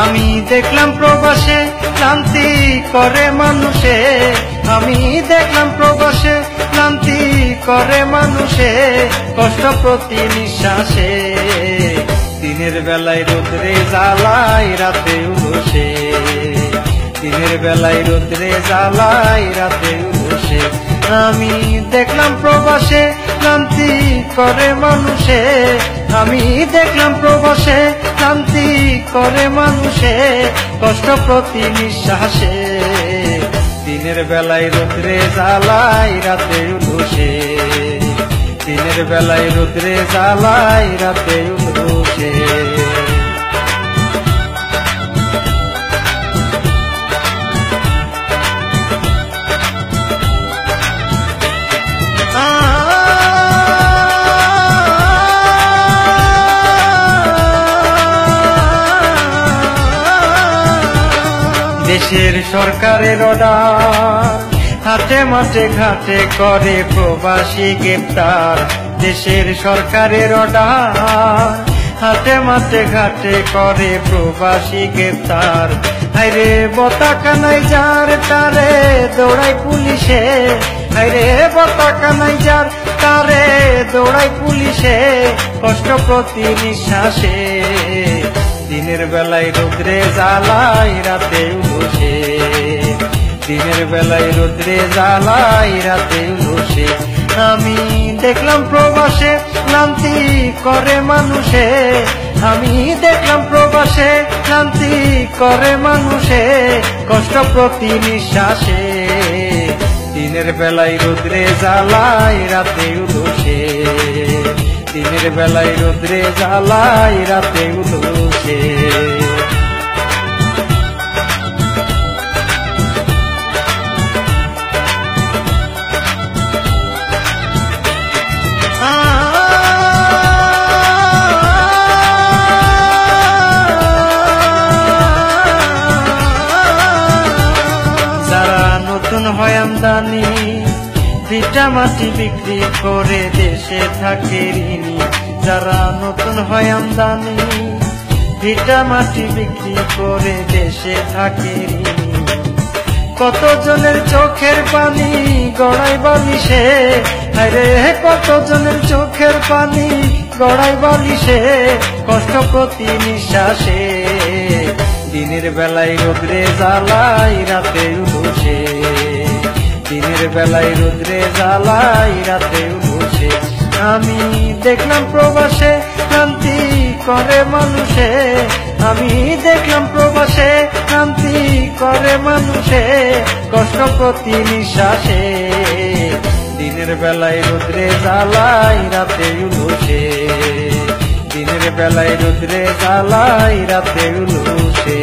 আমি দেখলাম প্রবাসে ক্লান্তি করে মানুষে, আমি দেখলাম প্রবাসে ক্লান্তি করে মানুষে, কষ্ট প্রতি নিঃশ্বাসে। দিনের বেলায় রোদ্রে জ্বালায় রাতে উলসে, দিনের বেলায় রোদ্রে জ্বালায় রাতে উলসে। আমি দেখলাম প্রবাসে ক্লান্তি করে মানুষে, আমি দেখলাম প্রবাসে ক্লান্তি করে মানুষে, কষ্ট প্রতি নিঃশ্বাসে। দিনের বেলায় রোদ্রে জ্বালায় রাতে উলসে, দিনের বেলায় রোদ্রে জ্বালায় রাতে উলসে। দেশের সরকারের অর্ডার, হাটে মাঠে ঘাটে করে প্রবাসী গ্রেপ্তার। দেশের সরকারের অর্ডার, হাটে মাঠে ঘাটে করে প্রবাসী গ্রেপ্তার। হায়রে পতাকা নাই যার তারে দৌড়াই পুলিশে, হায়রে পতাকা নাই যার তারে দৌড়াই পুলিশে, কষ্ট প্রতি নিঃশ্বাসে। দিনের বেলায় রোদ্রে জ্বালায় রাতে উলসে, দিনের বেলায় রোদ্রে জ্বালায় রাতে উলসে। আমি দেখলাম প্রবাসে ক্লান্তি করে মানুষে, আমি দেখলাম প্রবাসে ক্লান্তি করে মানুষে, কষ্ট প্রতি নিঃশ্বাসে। দিনের বেলায় রোদ্রে জ্বালায় রাতে উলসে, দিনের বেলায় রোদ্রে জ্বালায় রাতে উলসে। যারা নতুন হয় আমদানি, ভিটা মাটি বিক্রি করে দেশে থাকে ঋণী। যারা নতুন হয় আমদানি, ভিটা মাটি বিক্রি করে দেশে থাকে ঋণী। কতজনের চোখের পানি গড়াই বালিশে, আরে কতজনের চোখের পানি গড়াই বালিশে, কষ্ট প্রতি নিঃশ্বাসে। দিনের বেলায় রোদ্রে জ্বালায় রাতে উলসে, দিনের বেলায় রোদ্রে জ্বালায় রাতে উলসে। আমি দেখলাম প্রবাসে ক্লান্তি করে মানুষে, আমি দেখলাম প্রবাসে ক্লান্তি করে মানুষে, কষ্ট প্রতি নিঃশ্বাসে। দিনের বেলায় রোদ্রে জ্বালায় রাতে উলসে, দিনের বেলায় রোদ্রে জ্বালায় রাতে উলসে।